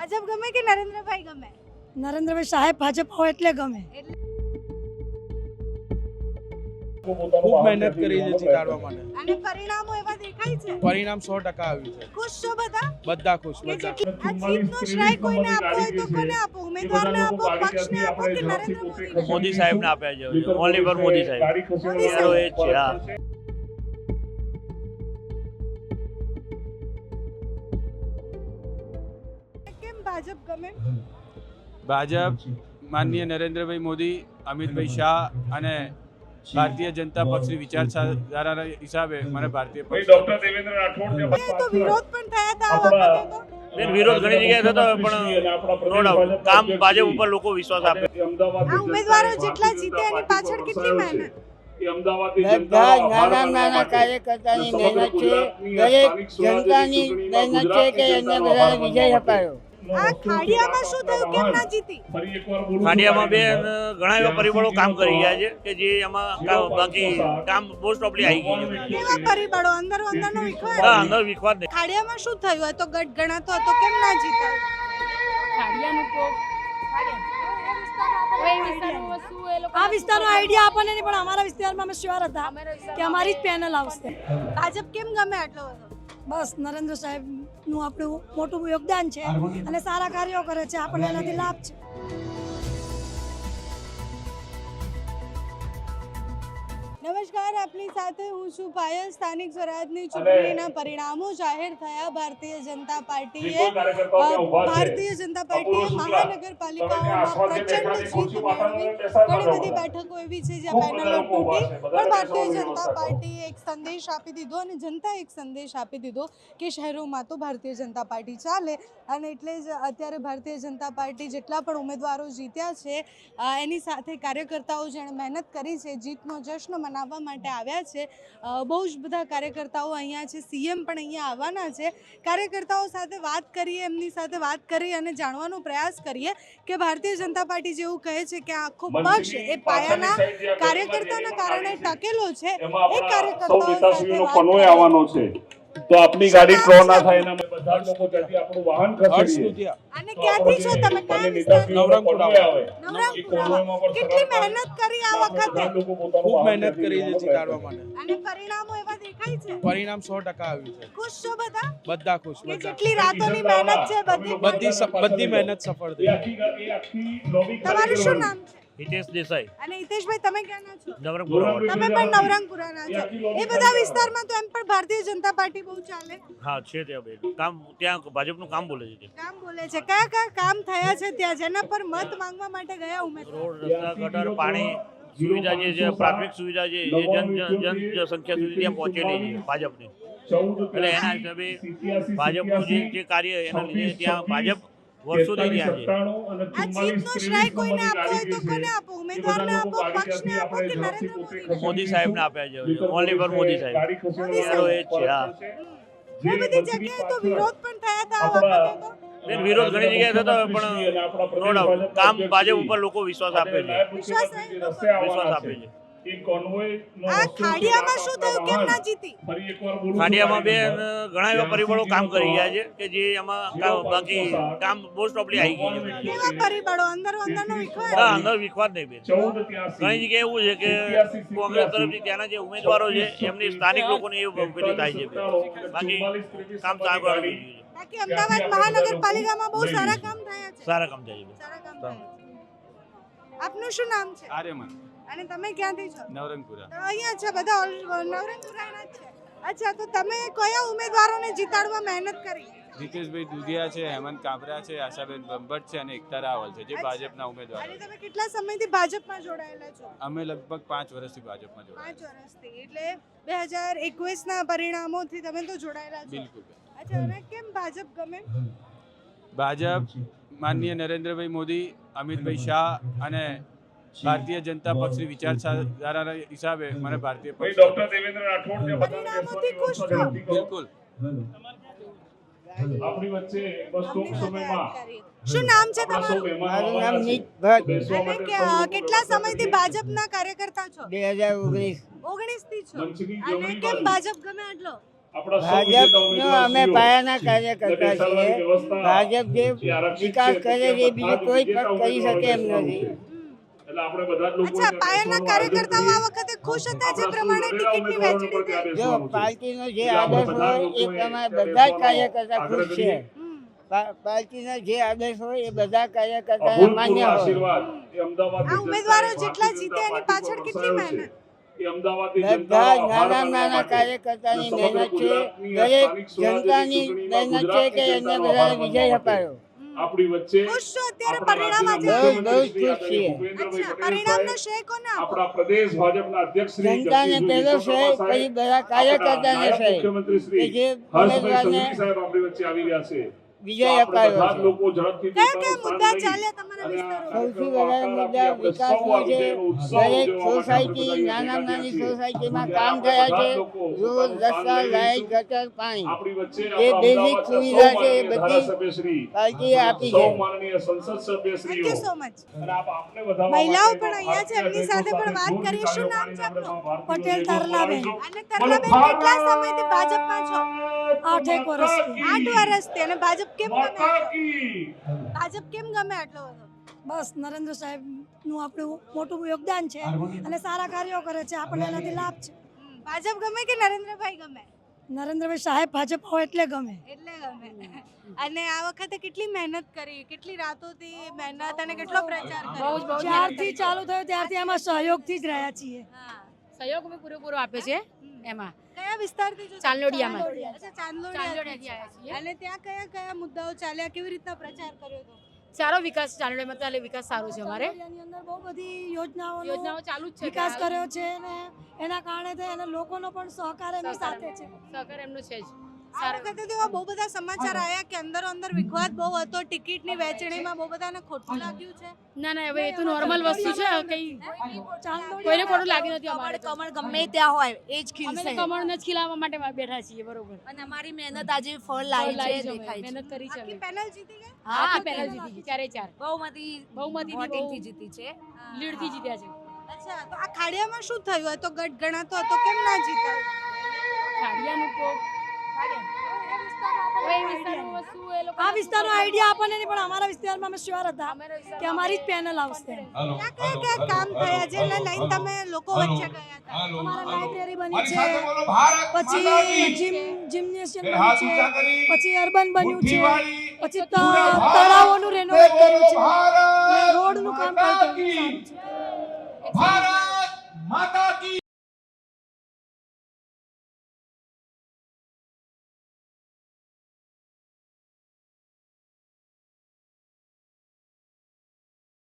ભાજપ ગમે કે નરેન્દ્રભાઈ ગમે? નરેન્દ્રભાઈ સાહેબ ભાજપ હોય એટલે ગમે. ખૂબ મહેનત કરી છે જીતાડવા માટે અને પરિણામો એવા દેખાય છે. પરિણામ 100% આવ્યું છે. ખુશ છો બધા? બધા ખુશ, કે બધા. આ જીતનો શ્રેય કોઈને આપવો હોય તો કોને આપો? ઉમેદવારને આપો, પક્ષને આપો કે નરેન્દ્ર મોદીને? મોદી સાહેબને આપ્યા છે ઓનલી ફોર મોદી સાહેબ. મોદી એનો સાહેબ. એ જ છે. હા, કેમ ભાજપ ગમે? ભાજપ માનનીય નરેન્દ્રભાઈ મોદી, અમિતભાઈ શાહ અને ભારતીય જનતા પક્ષની વિચારધારાના હિસાબે મને ભારતીય પક્ષ એ તો વિરોધ પણ થયા હતા આ વખતે તો. બેન, વિરોધ ઘણી જગ્યાએ થતો હોય પણ નો ડાઉટ કામ ભાજપ ઉપર લોકો વિશ્વાસ આપે. આ ઉમેદવારો જેટલા જીતે એની પાછળ કેટલી મહેનત? બધા નાના કાર્યકર્તાની મહેનત છે, દરેક જનતાની મહેનત છે કે એને બધાને વિજય અપાયો. આ ખાડિયામાં શું થયું? કેમ ના જીતી? ખાડિયામાં બેન ઘણા એવા પરિબળો કામ કરી ગયા છે કે જે એમાં બાકી કામ મોસ્ટ ઓફલી આવી ગઈ છે. કેવા પરિબળો? અંદરનો વિખવાદ? હા, અંદર વિખવાદ નહીં. ખાડિયામાં શું થયું? આ તો ગઢ ગણાતો હતો, કેમ ના જીતા? આ વિસ્તારનો આઈડિયા આપણને નહીં, પણ અમારા વિસ્તારમાં અમે શ્યોર હતા કે અમારી જ પેનલ આવશે. ભાજપ કેમ ગમે આટલો બધો? બસ નરેન્દ્ર સાહેબનું આપણું મોટું યોગદાન છે અને સારા કાર્યો કરે છે, આપણને એનાથી લાભ છે. નમસ્કાર, આપની સાથે હું છું પાયલ. સ્થાનિક સ્વરાજની ચૂંટણીના પરિણામો જાહેર થયા. ભારતીય જનતા પાર્ટીએ મહાનગરપાલિકાઓમાં પ્રચંડ જીત મેળવી. ઘણી બધી બેઠકો એવી છે જ્યાં પેનલો તૂટી, પણ ભારતીય જનતા પાર્ટીએ એક સંદેશ આપી દીધો અને જનતાએ એક સંદેશ આપી દીધો કે શહેરોમાં તો ભારતીય જનતા પાર્ટી ચાલે. અને એટલે જ અત્યારે ભારતીય જનતા પાર્ટી જેટલા પણ ઉમેદવારો જીત્યા છે એની સાથે કાર્યકર્તાઓ જેણે મહેનત કરી છે, જીતનો જશ્ન મનાવવા માટે આવ્યા છે. બહુ જ બધા કાર્યકર્તાઓ અહીંયા છે. સીએમ પણ અહીંયા આવવાના છે. કાર્યકર્તાઓ સાથે વાત કરીએ, એમની સાથે વાત કરી અને જાણવાનો પ્રયાસ કરીએ કે ભારતીય જનતા પાર્ટી જેવું કહે છે કે આખો પક્ષ એ પાયાના કાર્યકર્તાના કારણે ટકેલો છે. એ કાર્યકર્તાઓ સાથે વાત કરીએ. તો આપની ગાડી ટ્રો ના થાય એના માટે બધા લોકો ત્યાંથી આપણું વાહન ખસેડીએ. અને ક્યાંથી છો તમે? કયા વિસ્તાર? નવરંગપુરા. કેટલી મહેનત કરી આ વખતે? ખૂબ મહેનત કરી છે જીતાડવા માટે અને પરિણામો એવા દેખાય છે. પરિણામ 100% આવ્યું છે. ખુશ છો બધા? બધા ખુશ, કે બધા. જેટલી રાતોની મહેનત છે બધી મહેનત સફળ થઈ. તમારું શું નામ છે? હિતેશ દેસાઈ, અને હિતેશભાઈ, તમે ક્યાંના છો? નવરંગપુરા. તમે પણ નવરંગપુરાના છો. એ બધા વિસ્તારમાં તો એમ પણ ભારતીય જનતા પાર્ટી બહુ ચાલે. હા, છે ત્યાં બેન કામ, ત્યાં ભાજપનું કામ બોલે છે. કામ બોલે છે. કયા કયા કામ થયા છે ત્યાં જેના પર મત માંગવા માટે ગયા ઉમેદવાર? રોડ, રસ્તા, ગટર, પાણી સુવિધા જે છે, પ્રાથમિક સુવિધા છે એ જન સંખ્યા સુધી ત્યાં પહોંચેલી છે ભાજપની. એટલે એના હિસાબે ભાજપનું જે કાર્ય એના લીધે ત્યાં ભાજપ વર્ષોથી ત્યાં છે. આ જીતનો શ્રેય કોઈને આપવો હોય તો કોને આપો? ઉમેદવારને આપો, પક્ષને આપો કે નરેન્દ્ર મોદીને? મોદી સાહેબને આપ્યા છે ઓનલી ફોર મોદી સાહેબ. એનો એ જ છે. હા, બહુ બધી જગ્યાએ તો વિરોધ પણ થયા હતા આ વખતે તો. બેન, વિરોધ ઘણી જગ્યાએ થતો હોય પણ નો ડાઉટ કામ ભાજપ ઉપર લોકો વિશ્વાસ આપે છે. વિશ્વાસ છે? વિશ્વાસ આપે છે. આ ખાડિયામાં શું થયું? કેમ ના જીતી? ખાડિયામાં બેન ઘણા એવા પરિબળો કામ કરી ગયા છે કે જે એમાં બાકી કામ મોસ્ટ ઓફલી આવી ગઈ છે. કેવા પરિબળો? અંદરનો વિખવાદ? હા, અંદર વિખવાદ નહીં બેન. ઘણી જગ્યાએ એવું છે કે કોંગ્રેસ તરફથી ત્યાંના જે ઉમેદવારો છે એમની સ્થાનિક લોકોને એવું પેલી થાય છે બેન. બાકી કામ સારું આવી ગયું છે. બાકી અમદાવાદ મહાનગરપાલિકામાં બહુ સારા કામ થયા છે. સારા કામ થાય છે બેન. સારા કામ થયા છે. આપનું શું નામ છે? આર્યમન, અને તમે ક્યાંથી છો? નવરંગપુરા. તો અહીંયા છે બધા નવરંગપુરાના જ છે. અચ્છા, તો તમે કયા ઉમેદવારોને જીતાડવા મહેનત કરી? જીતેશભાઈ દુધિયા છે, હેમંત કાબરા છે, આશાબેન બંબટ છે અને એકતા રાવલ છે, જે ભાજપના ઉમેદવાર અને છે. તમે કેટલા સમયથી ભાજપમાં જોડાયેલા છો? અમે લગભગ 5 વર્ષથી ભાજપમાં જોડાયા. 5 વર્ષથી. એટલે 2021ના પરિણામોથી તમે તો જોડાયેલા છો. બિલકુલ. અચ્છા, અને કેમ ભાજપ ગમે? ભાજપ માનનીય નરેન્દ્રભાઈ મોદી, અમિતભાઈ શાહ અને ભારતીય જનતા પક્ષની વિચારધારાના હિસાબે મને ભારતીય પક્ષ. પરિણામોથી ખુશ છો? બિલકુલ. આપણી વચ્ચે બસ ટૂંક સમયમાં શું નામ છે તમારું? મારું નામ નીત ભટ્ટ. અને કેટલા સમયથી ભાજપના કાર્યકર્તા છો? 2019. 19 થી છો. અને કેમ ભાજપ ગમે આટલો? આપણા સૌ વિજેતા ભાજપનો અમે ઉમેદવારશ્રીઓ પાયાના કાર્યકર્તા એટલે છીએ. બેસાડવાની વ્યવસ્થા ભાજપ જે જે આરક્ષિત વિકાસ છે, કરે છે એ બીજું કોઈ વિજેતા પક્ષ કરી શકે એમ ઉમેદવારો નથી. એટલે આપણે બધા જ લોકો અચ્છા પાયાના કાર્યકર્તાઓ આ વખતે ખુશ હતા જે પ્રમાણે ટિકિટની વહેંચણી થઈ જો પાર્ટીનો જે આદર્શ હોય એ પ્રમાણે બધા જ કાર્યકર્તા ખુશ છે. પાર્ટીના જે આદર્શ હોય એ બધા કાર્યકર્તા માન્ય હોય. આશીર્વાદ એ અમદાવાદની આ ઉમેદવારો જનતાએ જેટલા ભારતીય જીતે એની જનતા પાછળ પાર્ટી કેટલી વરસાયો છે. મહેનત? એ અમદાવાદની બધા જનતાનો આભાર નાના માનવા નાના માટે કાર્યકર્તાની અને સમગ્ર મહેનત છે. ગુજરાતની આ દરેક સ્થાનિક સ્વરાજ્યની જનતાની ચૂંટણીમાં મહેનત છે કે ગુજરાતની એને જનતાનો આભાર બધાને વિજય માનવા અપાયો. આપણી વચ્ચે ખુશ છો અત્યારે આપણા પરિણામ રાજ્યના આજે બહુ મુખ્યમંત્રી ખુશ શ્રી છીએ. ભૂપેન્દ્રભાઈ અચ્છા પટેલ પરિણામનો સાહેબ, શ્રેય કોને આપો? આપણા પ્રદેશ ભાજપના અધ્યક્ષ શ્રી જનતાને જગદીશભાઈ પહેલો શ્રેય, વિશ્વકર્મા પછી સાહેબ, બધા કાર્યકર્તાને આપણા નાયબ શ્રેય. મુખ્યમંત્રી શ્રી કે જે હર્ષભાઈ ઉમેદવારને સંઘવી સાહેબ આપણી વચ્ચે આવી રહ્યા છે. વિજય તો આપણે બધા જ અપાયો છે. લોકો ઝડપથી કયા પોતાનું કયા સ્થાન મુદ્દા લઈ ચાલ્યા તમારા અને આ વિસ્તારોમાં? સૌથી વધારે કાર્યક્રમમાં મુદ્દા આપણે સૌ વિકાસનો આ છે. રીતે ઉત્સવ દરેક ઉજવવા માટે આપણે સોસાયટી, બધા નાના ભેગા નાની થયા છીએ. સોસાયટીમાં ત્યારે કામ આપણે થયા બધા છે. જ લોકો રોડ, પોતાનું સ્થાન રસ્તા, લઈ લાઇટ, લઈશું. ગટર, પાણી આપણી વચ્ચે જે આપણા બેઝિક અમદાવાદના સુવિધા સૌ છે એ માનનીય બધી ધારાસભ્યશ્રી, પાર્ટીએ આપી સૌ છે. માનનીય સંસદ થેન્ક સભ્યશ્રીઓ યુ સો મચ. અને આપને વધાવવા મહિલાઓ માટે પણ અહીંયા છે, એમની સાથે પણ વાત કરીએ. શું નામ છે આપનું? પટેલ તરલાબેન. અને તરલાબેન કેટલા સમયથી ભાજપમાં છો? 8 વર્ષથી. 8 વર્ષથી. અને ભાજપ કેમ ગમે આટલો? ભાજપ કેમ ગમે આટલો બધો? બસ નરેન્દ્ર સાહેબનું આપણું મોટું યોગદાન છે અને સારા કાર્યો કરે છે, આપણને એનાથી લાભ છે. ભાજપ ગમે કે નરેન્દ્રભાઈ ગમે? નરેન્દ્રભાઈ સાહેબ ભાજપ હોય એટલે ગમે. એટલે ગમે. અને આ વખતે કેટલી મહેનત કરી, કેટલી રાતોથી મહેનત અને કેટલો પ્રચાર કર્યો? જ્યારથી ચાલુ થયું ત્યારથી એમાં સહયોગથી જ રહ્યા છીએ. હા. સહયોગ અમે પૂરેપૂરો આપે છે એમાં. કયા વિસ્તારથી છો? ચાંદલોડિયામાં. અચ્છા, ચાંદલોડિયાથી. ચાંદલોડિયાથી આવ્યા છીએ. અને ત્યાં કયા કયા મુદ્દાઓ ચાલ્યા, કેવી રીતના પ્રચાર કર્યો હતો? સારો વિકાસ ચાંદલોડિયામાં ચાલે, વિકાસ સારો છે અમારે. ચાંદોડિયાની અંદર બહુ બધી યોજનાઓનો યોજનાઓ ચાલુ જ છે. વિકાસ કર્યો છે અને એના કારણે તે અને લોકોનો પણ સહકાર એમની સાથે છે. સહકાર એમનો છે જ. આ વખતે તો એવા બહુ બધા સમાચાર આવ્યા કે અંદરો અંદર વિખવાદ બહુ હતો, ટિકિટની વહેંચણીમાં બહુ બધાને ખોટું લાગ્યું છે. ના ના, હવે એ તો નોર્મલ વસ્તુ છે. કઈ કોઈને ખોટું લાગ્યું નથી અમારે તો. કમળ ગમે ત્યાં હોય એ જ અમે ખીલશે તો કમળને જ ખીલાવવા માટે બેઠા છીએ. બરોબર. અને અમારી મહેનત આજે ફળ લાવી છે, અમે દેખાય છે. મહેનત કરી છે આખી અમે. પેનલ જીતી ગઈ? હા, પેનલ જીતી ગઈ. ચારે ચાર બહુમતી બહુમતીથી વોટિંગથી જીતી છે. લીડથી જીત્યા છે. અચ્છા, તો આ ખાડિયામાં શું થયું? આ તો ગઢ ગણાતો હતો, કેમ ના જીતા? ખાડિયાનું તો હવે એ વિસ્તારમાં વસ્તુ એ લોકો આ વિસ્તારનો આઈડિયા આપણને નહીં, પણ અમારા વિસ્તારમાં અમે શ્યોર હતા કે અમારી જ પેનલ આવશે. ત્યાં કયા કયા કામ થયા જેને લઈને તમે લોકો વચ્ચે ગયા હતા? અમારા લાઇબ્રેરી બની છે, પછી જિમ્નેશિયમ બન્યું છે, પછી અર્બન બન્યું છે, પછી તળાવોનું રેનોવેટ કર્યું છે, રોડનું કામ કર્યું છે. સારું છે.